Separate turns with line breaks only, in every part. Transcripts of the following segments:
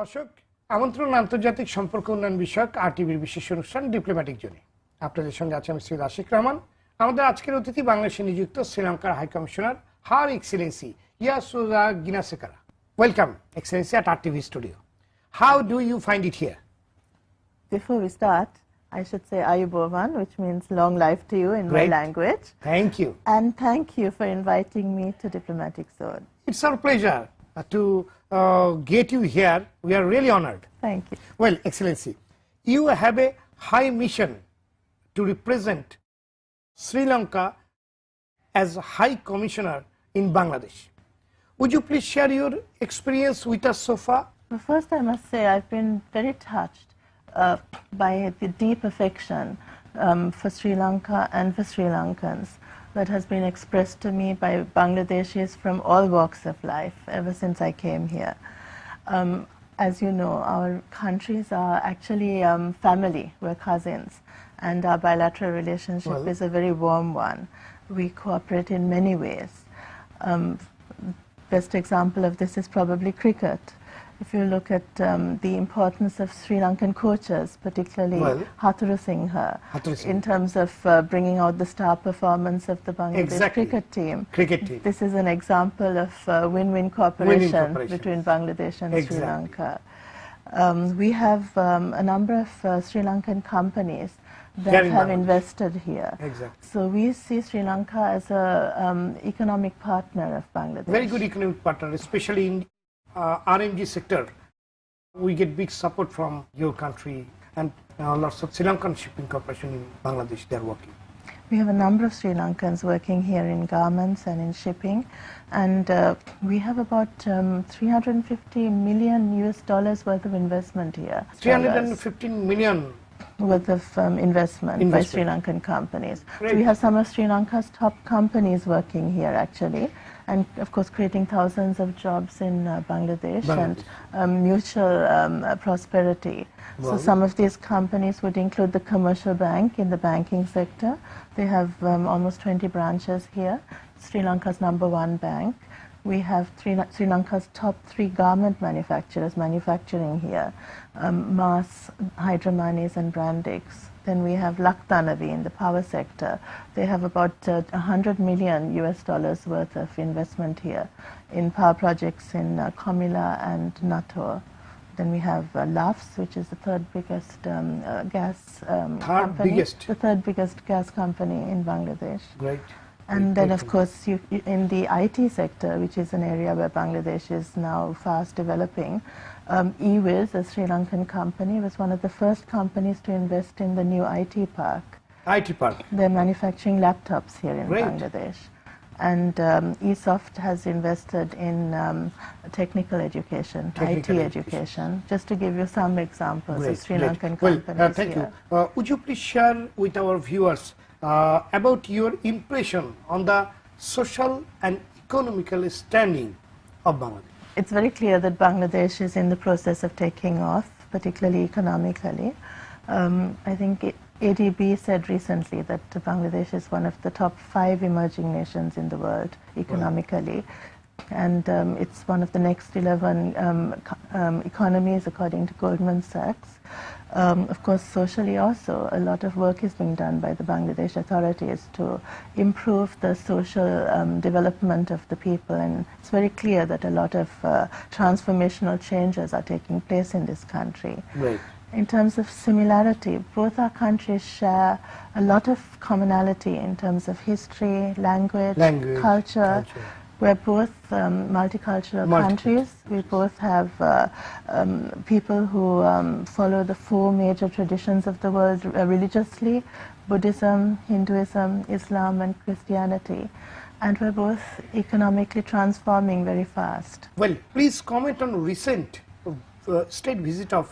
দর্শক, আমন্ত্রণ আন্তর্জাতিক সম্পর্ক উন্নয়ন বিষয়ক আরটিভির বিশেষ অনুষ্ঠান ডিপ্লোম্যাটিক জোনে। আপনাদের সঙ্গে আছে আমি সৈয়দ আশিক রহমান। আমাদের আজকের অতিথি বাংলাদেশে নিযুক্ত শ্রীলঙ্কার high commissioner her Excellency Yasoja Gunasekera. Welcome, Excellency, at RTV studio. How do you find it here?
Before we start, I should say Ayubovan, which means long life to you in my language.
Thank you.
And thank you for inviting me to Diplomatic Zone.
It's our pleasure to get you here. We are really honored.
Thank you.
Well, Excellency, you have a high mission to represent Sri Lanka as High Commissioner in Bangladesh. Would you please share your experience with us so far?
Well, first I must say I've been very touched by the deep affection for Sri Lanka and for Sri Lankans that has been expressed to me by Bangladeshis from all walks of life ever since I came here. As you know, our countries are actually family, we're cousins, and our bilateral relationship is a very warm one. We cooperate in many ways. Best example of this is probably cricket. If you look at the importance of Sri Lankan coaches, particularly Haturu Singha, in terms of bringing out the star performance of the Bangladesh cricket team. This is an example of win-win cooperation between Bangladesh and Sri Lanka. We have a number of Sri Lankan companies that have invested here. So we see Sri Lanka as an economic partner of Bangladesh.
Very good economic partner, especially in RMG sector. We get big support from your country, and lots of Sri Lankan shipping corporation in Bangladesh, they are working.
We have a number of Sri Lankans working here in garments and in shipping, and we have about 350 million US dollars worth of investment here.
315 million
worth of investment by Sri Lankan companies. So we have some of Sri Lanka's top companies working here actually, and of course creating thousands of jobs in Bangladesh and mutual prosperity. So some of these companies would include the commercial bank in the banking sector. They have almost 20 branches here. Sri Lanka's #1 bank. We have Sri Lanka's top 3 garment manufacturers manufacturing here, Mars, Hydromanis and Brandix. Then we have Laktanavi in the power sector. They have about 100 million US dollars worth of investment here in power projects in Komila and Nator. Then we have LAFS, which is the third biggest gas company, the third biggest gas company in Bangladesh.
Great.
And then, of course, in the IT sector, which is an area where Bangladesh is now fast developing, eWiz, a Sri Lankan company, was one of the first companies to invest in the new IT park.
IT park.
They're manufacturing laptops here in Bangladesh. And eSoft has invested in technical education, IT education, just to give you some examples of Sri Lankan companies
thank
here.
you. Would you please share with our viewers about your impression on the social and economical standing of Bangladesh?
It's very clear that Bangladesh is in the process of taking off, particularly economically. I think ADB said recently that Bangladesh is one of the top 5 emerging nations in the world economically. And it's one of the next 11 economies according to Goldman Sachs. Of course, socially also, a lot of work is being done by the Bangladesh authorities to improve the social development of the people, and it's very clear that a lot of transformational changes are taking place in this country. In terms of similarity, both our countries share a lot of commonality in terms of history, language, culture. We're both multicultural countries. We both have people who follow the 4 major traditions of the world religiously: Buddhism, Hinduism, Islam and Christianity. And we're both economically transforming very fast.
Well, please comment on recent state visit of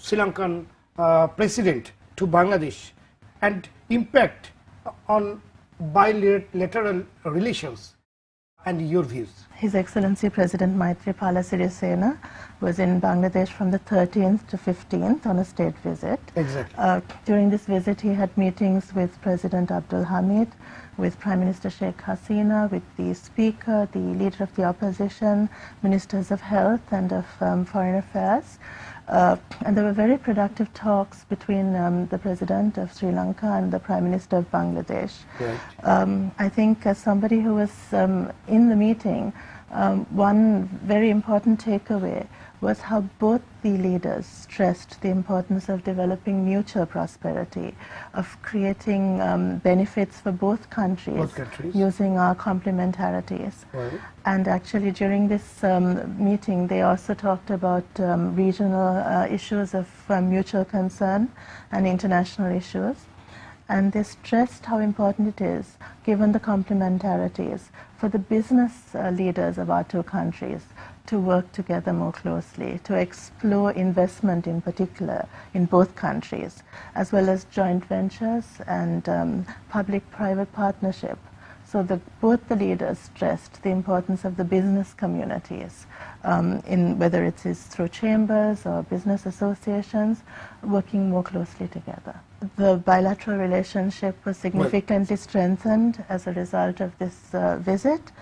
Sri Lankan President to Bangladesh and impact on bilateral relations and your views.
His Excellency President Maithripala Sirisena was in Bangladesh from the 13th to 15th on a state visit.
Exactly.
During this visit he had meetings with President Abdul Hamid, with Prime Minister Sheikh Hasina, with the Speaker, the Leader of the Opposition, Ministers of Health and of Foreign Affairs. And there were very productive talks between the President of Sri Lanka and the Prime Minister of Bangladesh.
Right.
I think as somebody who was in the meeting, one very important takeaway was how both the leaders stressed the importance of developing mutual prosperity, of creating benefits for both countries, using our complementarities.
Right.
And actually during this meeting they also talked about regional issues of mutual concern and international issues. And they stressed how important it is, given the complementarities, for the business leaders of our two countries to work together more closely, to explore investment in particular in both countries, as well as joint ventures and public-private partnership. So both the leaders stressed the importance of the business communities, in whether it is through chambers or business associations, working more closely together. The bilateral relationship was significantly strengthened as a result of this visit.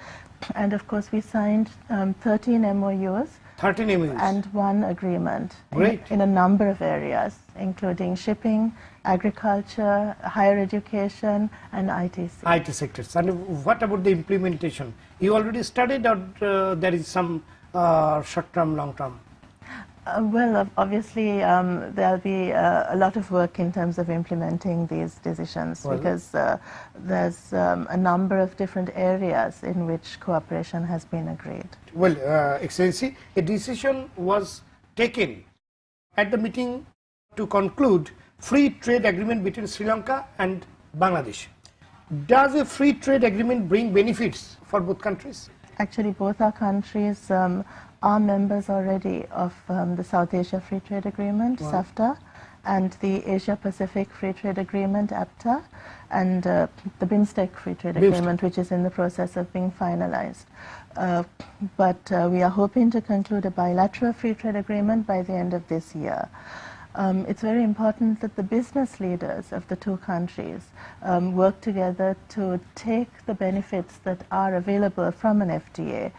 And of course we signed 13 MOUs
13 MOUs
and one agreement
Great.
In a number of areas, including shipping, agriculture, higher education and ITC.
IT sectors. And what about the implementation? You already studied, or there is some short-term, long-term?
Well, obviously there'll be a lot of work in terms of implementing these decisions, because there's a number of different areas in which cooperation has been agreed.
Well, Excellency, a decision was taken at the meeting to conclude free trade agreement between Sri Lanka and Bangladesh. Does a free trade agreement bring benefits for both countries?
Actually, both our countries are members already of the South Asia Free Trade Agreement, SAFTA, and the Asia Pacific Free Trade Agreement, APTA, and the BIMSTEC Free Trade Agreement, which is in the process of being finalized. But we are hoping to conclude a bilateral free trade agreement by the end of this year. It's very important that the business leaders of the two countries work together to take the benefits that are available from an FTA.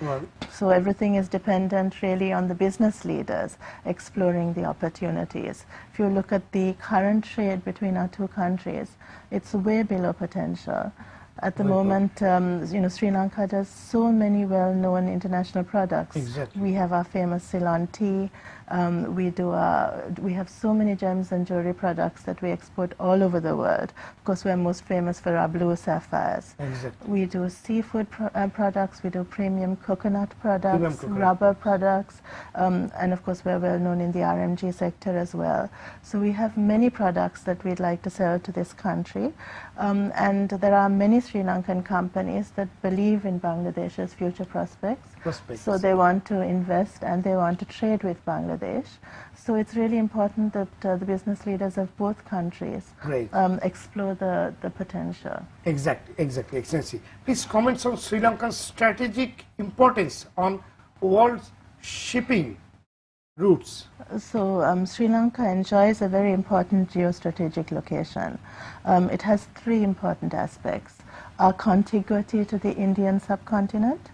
So everything is dependent really on the business leaders exploring the opportunities. If you look at the current trade between our two countries, it's way below potential. At the moment, Sri Lanka does so many well-known international products.
Exactly.
We have our famous Ceylon tea. We have so many gems and jewelry products that we export all over the world. Of course, we're most famous for our blue sapphires.
Exactly.
We do seafood products. We do premium coconut products, rubber products, and of course, we're well known in the RMG sector as well. So we have many products that we'd like to sell to this country, and there are many Sri Lankan companies that believe in Bangladesh's future prospects. So they want to invest and they want to trade with Bangladesh. So it's really important that the business leaders of both countries explore the potential.
Exactly, Excellency. Please comment on Sri Lanka's strategic importance on world shipping routes.
So Sri Lanka enjoys a very important geostrategic location. It has three important aspects: our contiguity to the Indian subcontinent,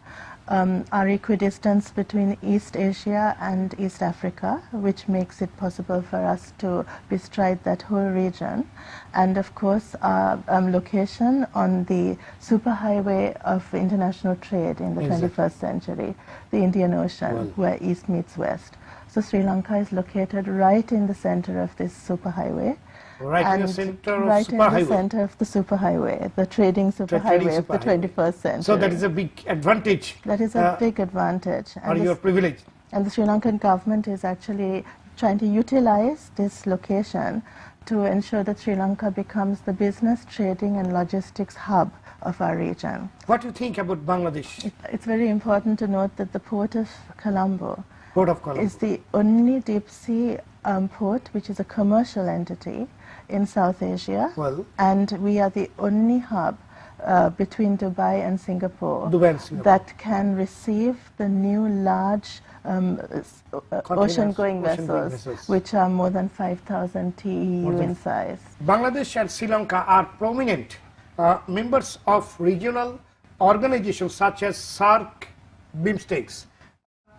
our equidistance between East Asia and East Africa, which makes it possible for us to bestride that whole region, and of course our location on the superhighway of international trade in the 21st century, the Indian Ocean, where East meets West. So Sri Lanka is located right in the center of this superhighway.
Right in the center of
right
superhighway.
in the center of the superhighway, the trading superhighway of the 21st century.
So that is a big advantage.
That is a big advantage.
Or your privilege.
And the Sri Lankan government is actually trying to utilize this location to ensure that Sri Lanka becomes the business, trading and logistics hub of our region.
What do you think about Bangladesh?
It's very important to note that the Port of Colombo is the only deep sea port which is a commercial entity in South Asia, and we are the only hub between Dubai and Singapore that can receive the new large ocean-going vessels, which are more than 5,000 TEU in size.
Bangladesh and Sri Lanka are prominent members of regional organizations such as SAARC, BIMSTECs,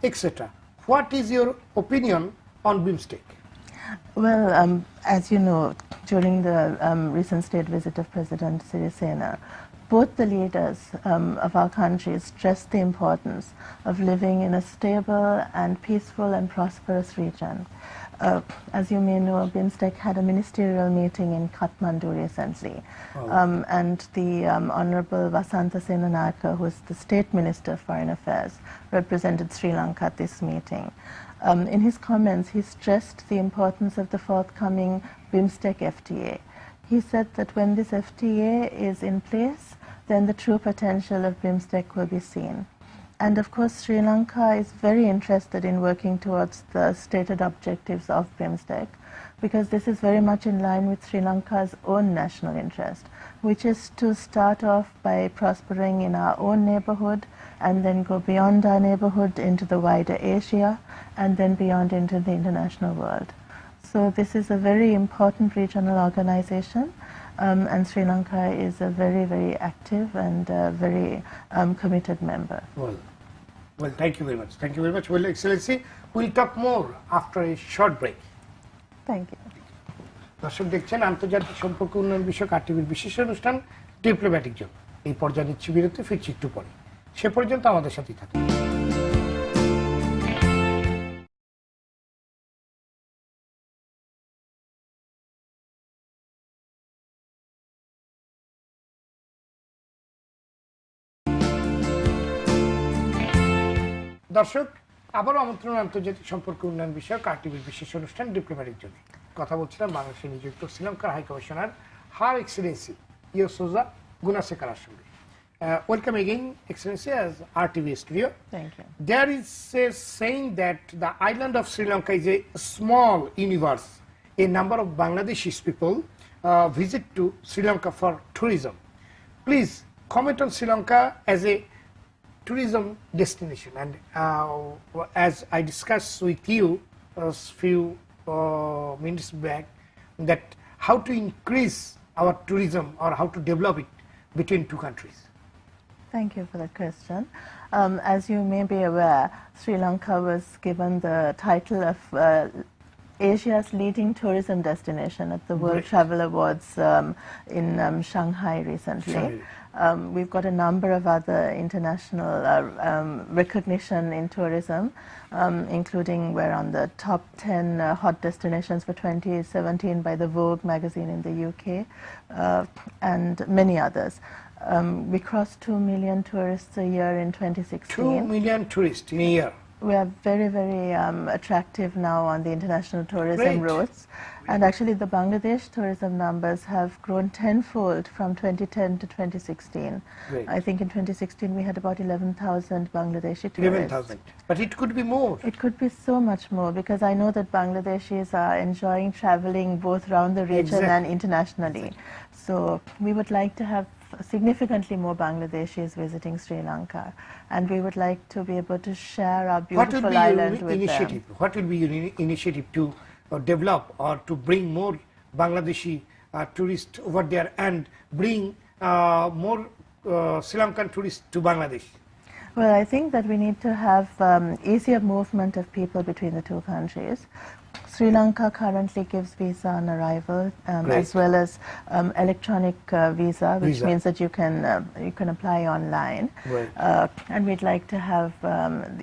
etc. What is your opinion on BIMSTEC?
Well, as you know, during the recent state visit of President Sirisena, both the leaders of our countries stressed the importance of living in a stable and peaceful and prosperous region. As you may know, BIMSTEC had a ministerial meeting in Kathmandu recently, and the Honorable Vasantha Senanayake, who is the State Minister of Foreign Affairs, represented Sri Lanka at this meeting. In his comments, he stressed the importance of the forthcoming BIMSTEC FTA. He said that when this FTA is in place, then the true potential of BIMSTEC will be seen. And of course, Sri Lanka is very interested in working towards the stated objectives of BIMSTEC, because this is very much in line with Sri Lanka's own national interest, which is to start off by prospering in our own neighborhood and then go beyond our neighborhood into the wider Asia and then beyond into the international world. So this is a very important regional organization, and Sri Lanka is a very, very active and very committed member.
Well, thank you very much. Thank you very much. Well, Excellency, we'll talk more after a short break.
Thank you.
দর্শক দেখছেন আন্তর্জাতিক সম্পর্ক উন্নয়ন বিষয়ক আরটিভির বিশেষ অনুষ্ঠান diplomatic zone. এই পর্যায়ে নিচ্ছি বিরতি, ফিরছি একটু পরে। সে পর্যন্ত আমাদের সাথেই থাকুন। দর্শক, আবারও আমন্ত্রণ আন্তর্জাতিক সম্পর্ক উন্নয়ন বিষয়ক আরটিভির বিশেষ অনুষ্ঠান ডিপ্লোম্যাটিক জোনে। কথা বলছিলাম বাংলাদেশে নিযুক্ত শ্রীলঙ্কার হাই কমিশনার হার এক্সেলেন্সি ইয়াসোজা গুনাসেকারার সঙ্গে। Welcome again, Excellency, as RTV studio.
Thank you.
There is a saying that the island of Sri Lanka is a small universe. A number of Bangladeshi people visit to Sri Lanka for tourism. Please comment on Sri Lanka as a tourism destination, and as I discussed with you a few minutes back, that how to increase our tourism or how to develop it between two countries.
Thank you for that question. As you may be aware, Sri Lanka was given the title of Asia's leading tourism destination at the World Travel Awards in Shanghai recently. We've got a number of other international recognition in tourism, including we're on the top 10 hot destinations for 2017 by the Vogue magazine in the UK, and many others. We crossed 2 million tourists a year in 2016.
2 million tourists in a year.
We are very, very attractive now on the international tourism routes. And actually the Bangladesh tourism numbers have grown tenfold from 2010 to 2016.
Great.
I think in 2016 we had about 11,000 Bangladeshi tourists.
11,000. But it could be more.
It could be so much more, because I know that Bangladeshis are enjoying traveling both around the region and internationally. So we would like to have significantly more Bangladeshis visiting Sri Lanka, and we would like to be able to share our beautiful island with them.
What will be your initiative to develop or to bring more Bangladeshi tourists over there and bring more Sri Lankan tourists to Bangladesh?
Well, I think that we need to have easier movement of people between the two countries. Sri Lanka currently gives visa on arrival, as well as electronic visa, which means that you can apply online. And we'd like to have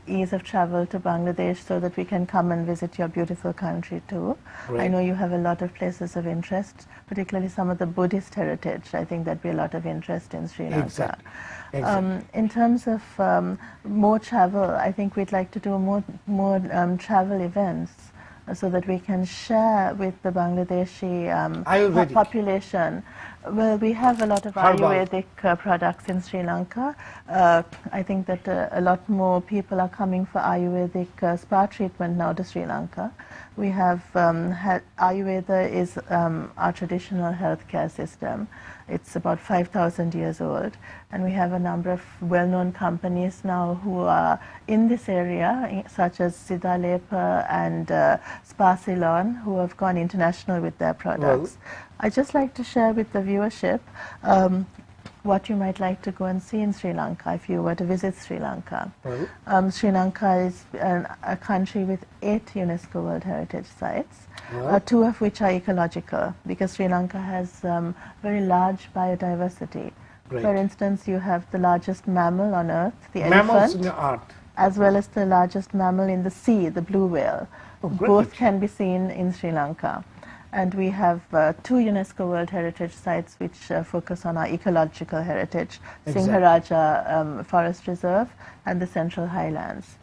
ease of travel to Bangladesh so that we can come and visit your beautiful country too. I know you have a lot of places of interest, particularly some of the Buddhist heritage. I think there'd be a lot of interest in Sri Lanka. In terms of more travel, I think we'd like to do more travel events, so that we can share with the Bangladeshi population. Well, we have a lot of Ayurvedic products in Sri Lanka. I think that a lot more people are coming for Ayurvedic spa treatment now to Sri Lanka. We have Ayurveda is our traditional healthcare system. It's about 5,000 years old, and we have a number of well-known companies now who are in this area, such as Sidalepa and Spa Ceylon, who have gone international with their products. I'd just like to share with the viewership what you might like to go and see in Sri Lanka if you were to visit Sri Lanka. Sri Lanka is a country with 8 UNESCO World Heritage Sites, 2 of which are ecological, because Sri Lanka has very large biodiversity.
Great.
For instance, you have the largest mammal on earth, the
Mammals in
elephant,
the art.
as well as the largest mammal in the sea, the blue whale.
Great.
Both can be seen in Sri Lanka. And we have 2 UNESCO World Heritage Sites which focus on our ecological heritage,
Exactly.
Singharaja Forest Reserve and the Central Highlands.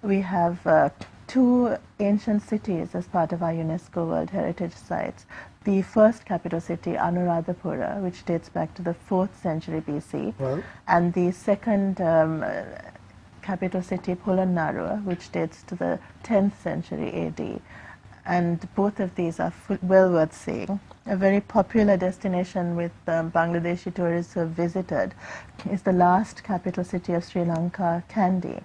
We have 2 ancient cities as part of our UNESCO World Heritage Sites. The first capital city, Anuradhapura, which dates back to the 4th century BC, and the second capital city, Polonnaruwa, which dates to the 10th century AD. And both of these are well worth seeing. A very popular destination with Bangladeshi tourists who have visited is the last capital city of Sri Lanka, Kandy,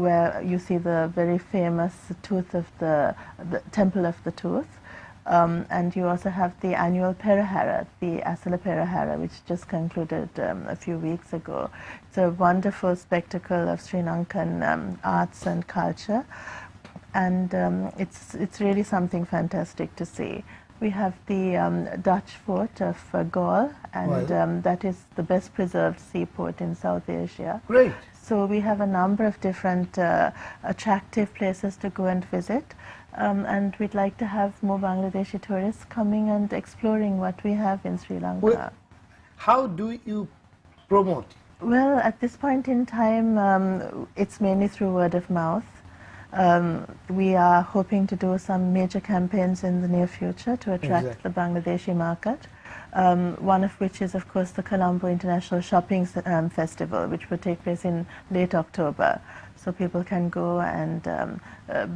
where you see the very famous tooth of the Temple of the Tooth. And you also have the annual Perahara, the Asala Perahara, which just concluded a few weeks ago. It's a wonderful spectacle of Sri Lankan arts and culture. And it's really something fantastic to see. We have the Dutch fort of Gaul, and that is the best preserved seaport in South Asia.
Great.
So we have a number of different attractive places to go and visit, and we'd like to have more Bangladeshi tourists coming and exploring what we have in Sri Lanka.
Well, how do you promote?
Well, at this point in time, it's mainly through word of mouth. We are hoping to do some major campaigns in the near future to attract the Bangladeshi market. One of which is, of course, the Colombo International Shopping Festival, which will take place in late October. So people can go and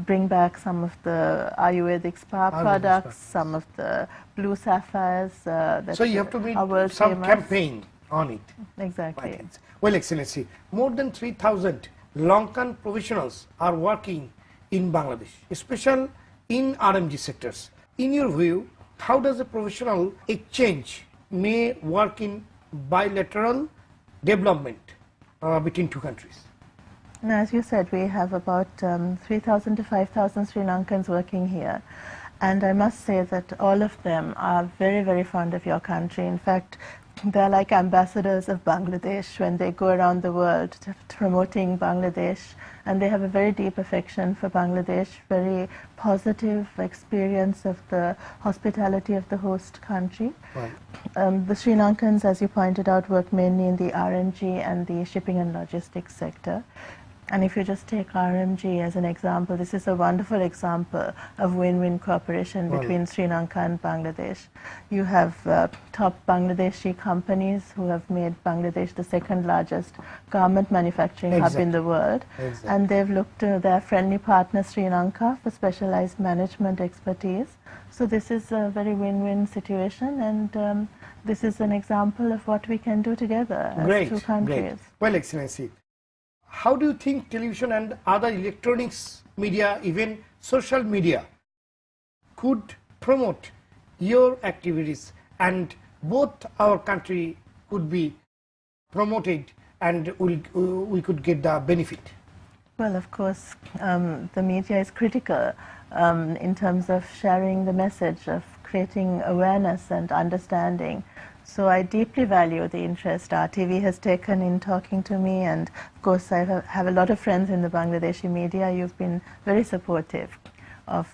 bring back some of the Ayurvedic spa products, some of the blue sapphires. That
So you have to
are
make
world
some
famous.
campaign on it.
Exactly.
Well, Excellency, more than 3,000 Lankan professionals are working in Bangladesh, especially in RMG sectors. In your view, how does a professional exchange may work in bilateral development between 2 countries?
Now, as you said, we have about 3,000 to 5,000 Sri Lankans working here. And I must say that all of them are very, very fond of your country. In fact, they're like ambassadors of Bangladesh when they go around the world promoting Bangladesh, and they have a very deep affection for Bangladesh, very positive experience of the hospitality of the host country. The Sri Lankans, as you pointed out, work mainly in the RMG and the shipping and logistics sector. And if you just take RMG as an example, this is a wonderful example of win-win cooperation between Sri Lanka and Bangladesh. You have top Bangladeshi companies who have made Bangladesh the 2nd largest garment manufacturing hub in the world. And they've looked to their friendly partner Sri Lanka for specialized management expertise. So this is a very win-win situation, and this is an example of what we can do together as 2 countries.
Great. Well, Excellency, how do you think television and other electronics media, even social media, could promote your activities, and both our country could be promoted and we could get the benefit?
Well, of course, the media is critical in terms of sharing the message, of creating awareness and understanding. So I deeply value the interest RTV has taken in talking to me, and of course I have a lot of friends in the Bangladeshi media. You've been very supportive of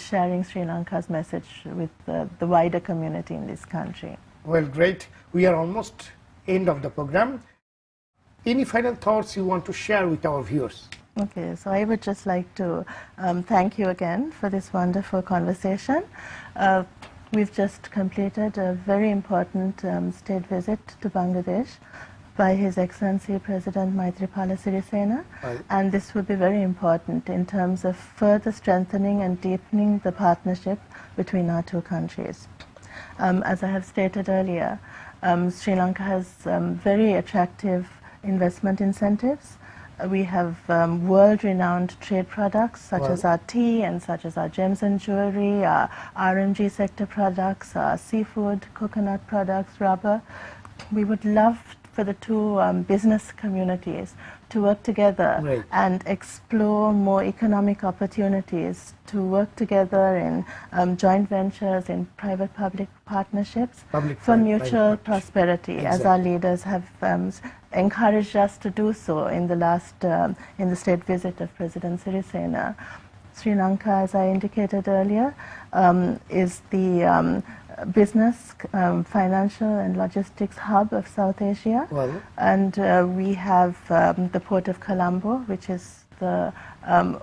sharing Sri Lanka's message with the wider community in this country.
Well, great. We are almost end of the program. Any final thoughts you want to share with our viewers?
Okay, so I would just like to thank you again for this wonderful conversation. We've just completed a very important state visit to Bangladesh by His Excellency President Maithripala Sirisena, and this will be very important in terms of further strengthening and deepening the partnership between our 2 countries. As I have stated earlier, Sri Lanka has very attractive investment incentives. We have world-renowned trade products such as our tea and such as our gems and jewelry, our R&G sector products, our seafood, coconut products, rubber. We would love for the two business communities to work together and explore more economic opportunities, to work together in joint ventures, in private-public partnerships for mutual prosperity, as our leaders have encouraged us to do so in the last in the state visit of President Sirisena. Sri Lanka, as I indicated earlier, is the business, financial and logistics hub of South Asia. And we have the port of Colombo, which is the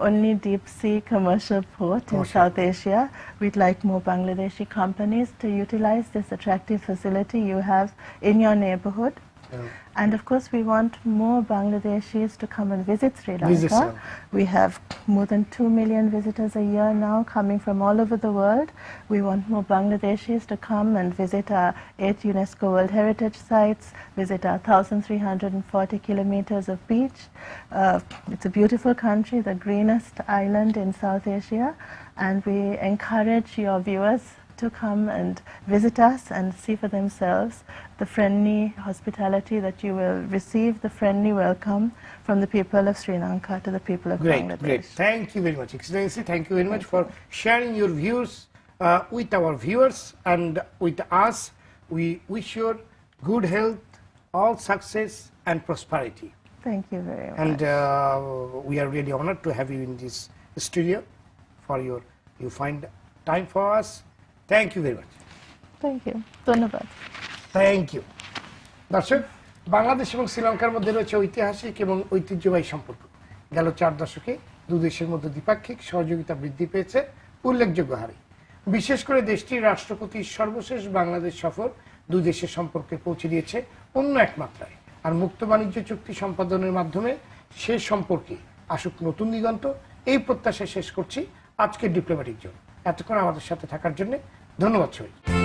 only deep sea commercial port in South Asia. We'd like more Bangladeshi companies to utilize this attractive facility you have in your neighborhood. And of course, we want more Bangladeshis to come and visit Sri Lanka. We have more than 2 million visitors a year now coming from all over the world. We want more Bangladeshis to come and visit our 8 UNESCO World Heritage sites, visit our 1,340 kilometers of beach. It's a beautiful country, the greenest island in South Asia, and we encourage your viewers to come and visit us and see for themselves the friendly hospitality that you will receive, the friendly welcome from the people of Sri Lanka to the people of Bangladesh.
Great. Thank you very much, Excellency. Thank you very much for sharing your views with our viewers and with us. We wish you good health, all success and prosperity.
Thank you very much.
And we are really honored to have you in this studio for you find time for us. Thank you very much.
Thank you. Dhanyabad.
Thank you. দর্শক, বাংলাদেশ এবং শ্রীলঙ্কার মধ্যে রয়েছে ঐতিহাসিক এবং ঐতিহ্যবাহী সম্পর্ক। গেল 4 দশকে দুই দেশের মধ্যে দ্বিপাক্ষিক সহযোগিতা বৃদ্ধি পেয়েছে উল্লেখযোগ্য হারে। বিশেষ করে দেশটির রাষ্ট্রপতির সর্বশেষ বাংলাদেশ সফর দুই দেশের সম্পর্কে পৌঁছে দিয়েছে অন্য এক মাত্রায়। আর মুক্ত বাণিজ্য চুক্তি সম্পাদনের মাধ্যমে সে সম্পর্কে আসুক নতুন দিগন্ত, এই প্রত্যাশা শেষ করছি আজকের ডিপ্লোম্যাটিক জোন। এতক্ষণ আমাদের সাথে থাকার জন্য ধন্যবাদ সবাই।